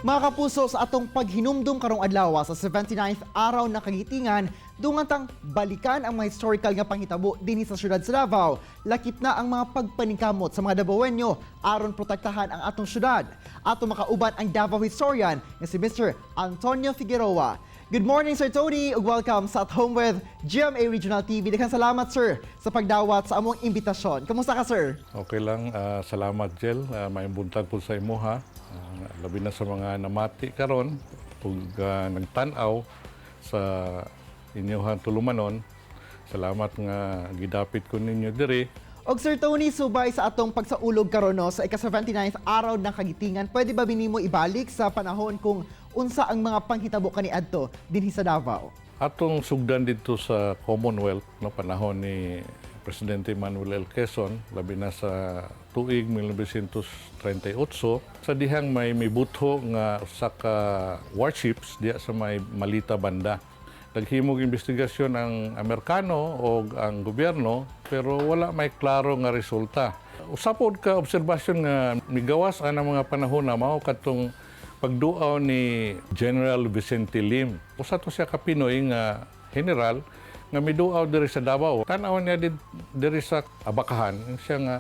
Mga kapuso, sa atong paghinumdum karong adlaw sa 79th araw na kagitingan, dungantang balikan ang mga historical nga panghitabo dinhi sa syudad sa Davao. Lakip na ang mga pagpaningkamot sa mga Davaoenyo aron protektahan ang atong syudad. Ato makauban ang Davao historian nga si Mr. Antonio Figueroa. Good morning, Sir Tony, ug welcome sa At Home with GMA Regional TV. Daghang salamat, sir, sa pagdawat sa among imbitasyon. Kamusta ka, sir? Okay lang, salamat Jel. May buntag po sa imo ha. Labi na sa mga namati karon ug nagtan-aw sa inyohang tulumanon. Salamat nga gidapit ko ninyo diri. Og Sir Tony, subay sa atong pagsaulog karon no, sa ika-79th araw ng kagitingan, pwede ba binimo ibalik sa panahon kung unsa ang mga panghitabo kaniadto dinhi sa Davao? Atong sugdan dito sa Commonwealth no panahon ni Presidente Manuel L. Quezon, labi na sa tuig 1938, sa dihang may butho nga usa ka warships diya sa may Malita banda. Naghimog investigasyon ang Amerikano o ang gobyerno, pero wala may klaro nga resulta. Usapod ka obserbasyon nga migawas ang mga panahon na mao katong pagduaw ni General Vicente Lim. Usa to siya ka Pinoy nga general nga miduaw diri sa Davao. Tan-aw niya diri sa Abakahan, siya nga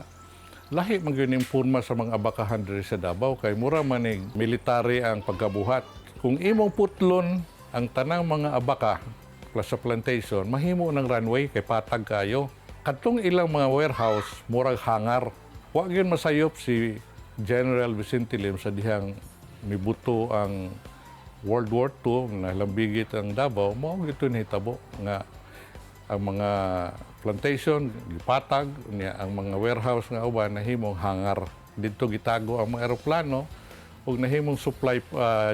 lahi man gyud imporma sa mga Abakahan diri sa Davao kay mura man military ang pagkabuhat. Kung imong putlon ang tanang mga abaka plus sa plantation, mahimo ng runway kay patag kayo. Katong ilang mga warehouse, murag hangar. Wa gyud masayop si General Vicente Lim sa dihang mibuto ang World War II na lambigit ang Davao, mao gito nahitabo nga ang mga plantation gipatag niya, ang mga warehouse nga uban nahimong hangar. Dito gitago ang mga eroplano ug nahimong supply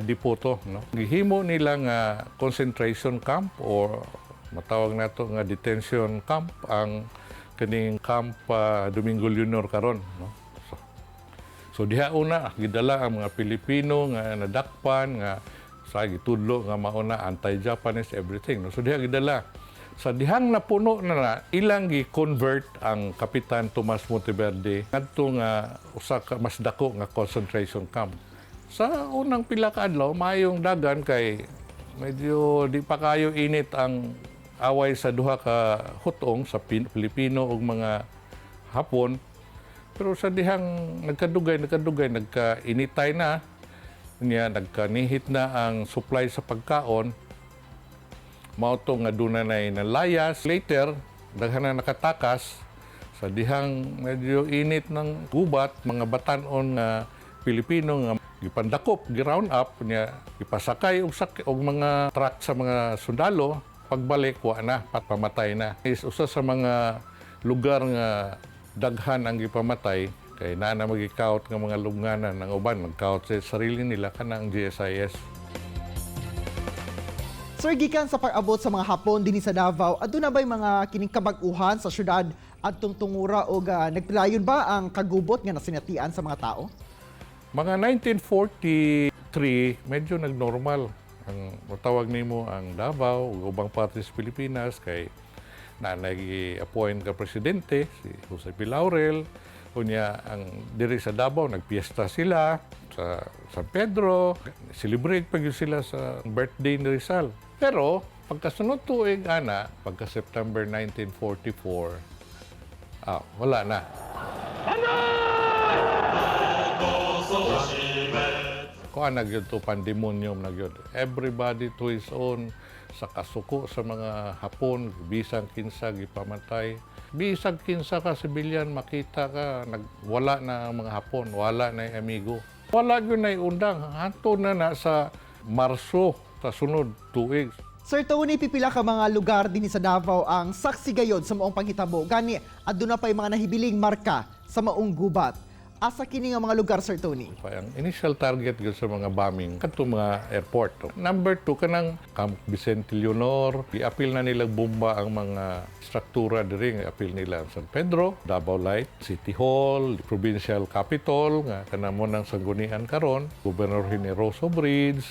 depot to, no. Gihimo nila nga concentration camp or matawag nato nga detention camp ang kining camp Domingo Leonor karon, no. So diha una gidala ang mga Pilipino nga nadakpan nga sa gitudlo nga mauna anti-Japanese everything, no. So diha gidala. Sa dihang napuno na ilang gi-convert ang Kapitan Tomas Monteverde ngadto nga usa ka mas dako nga concentration camp. Sa unang pila ka adlaw, mayong dagan kay medyo di pa kayo init ang away sa duha ka hutong sa Pilipino ug mga Hapon. Pero sa dihang nagkadugay, nagkainitay na, niya nagkanihit na ang supply sa pagkaon, mao to nga dunay nalayas. Later, daghan na nakatakas sa dihang medyo init ng gubat, mga batan-on nga Pilipino nga gipandakop, gi-round up niya, ipasakay og mga truck sa mga sundalo, pagbalik wa na, pamatay na. Is usa sa mga lugar nga daghan ang gipamatay kay naa na magikaut nga mga lubnganan ng uban nagkaut sa sarili nila kanang GSIS. Sir, gikan sa pag-abot sa mga Hapon dinhi sa Davao, aduna ba'y mga kining kabag-uhan sa syudad adtong tungura o nagpilayon ba ang kagubot nga nasinatian sa mga tao? Mga 1943, medyo nagnormal. Ang matawag nimo ang Davao ug ubang partes sa Pilipinas kay na nag-appoint ka presidente, si Jose P. Laurel. Unya, ang diri sa Davao, nagpiesta sila sa San Pedro. Celebrate pa yun sila sa birthday ni Rizal. Pero, pagkasunod tuig, pagka September 1944, wala na. Kung nagyod to pandemonium nagyod. Everybody to his own. Sa kasuko sa mga Hapon, bisang kinsa gipamatay. Bisang kinsa ka sibilyan, makita ka, wala na ang mga Hapon, wala na yung amigo. Wala yun na undang. Hanto na sa Marso, sa sunod tuig. Sir Tony, pipila ka mga lugar din sa Davao ang saksi gayod sa maong panghitabo. Gani, aduna pa'y mga nahibiling marka sa maong gubat. Asa kini nga mga lugar, Sir Tony? Ang initial target yun sa mga bombing, kanto mga airport. Number 2, kanang Camp Vicente Leonor. I-appeal na nila bomba ang mga struktura diri. I-appeal nila ang San Pedro, Davao Light, City Hall, Provincial Capitol, nga kanamo ng sanggunian karon, Governor Generoso Bridge.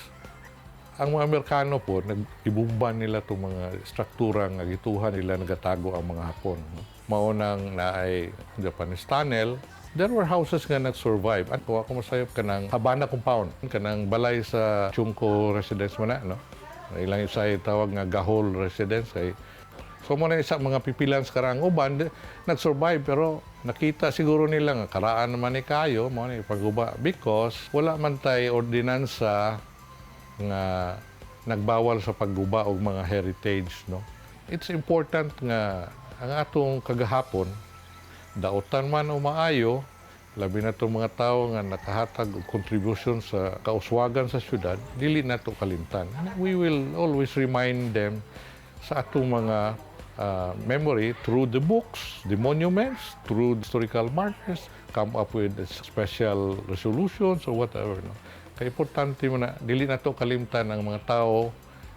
Ang mga Amerikano po, nag-ibumba nila itong mga struktura nga gituhan nila nagatago ang mga Hapon. Maunang na ay Japanese Tunnel, There were houses nga nag-survive. Ako masayop ka ng Habana Compound, kanang balay sa Chungko Residence mo na, no? Ilang isa tawag nga Gahol Residence. So mo na isa mga pipilans karang uban, nag-survive pero nakita siguro nila nga karaan naman ni kayo, mo ni paguba because wala man tay ordinansa nga nagbawal sa pagguba og mga heritage, no. It's important nga ang atong kagahapon daotan man o maayo, labi na itong mga tao nga nakahatag og contribution sa kauswagan sa syudad, dili na to kalimtan. We will always remind them sa atong mga memory through the books, the monuments, through the historical markers, come up with special resolutions or whatever. No? Kaya importante mo na, dili na to kalimtan ang mga tao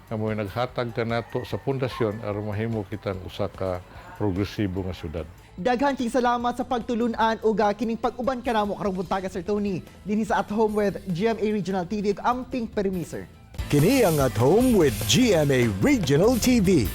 na mo naghatag ka nato sa pundasyon aron mahimo kitang usa ka progresibo nga syudad. Daghan king salamat sa pagtulunan ug kining pag-uban kanamo karong buntaga Sir Tony dinhi sa At Home with GMA Regional TV ug amping permiser. Kini ang At Home with GMA Regional TV.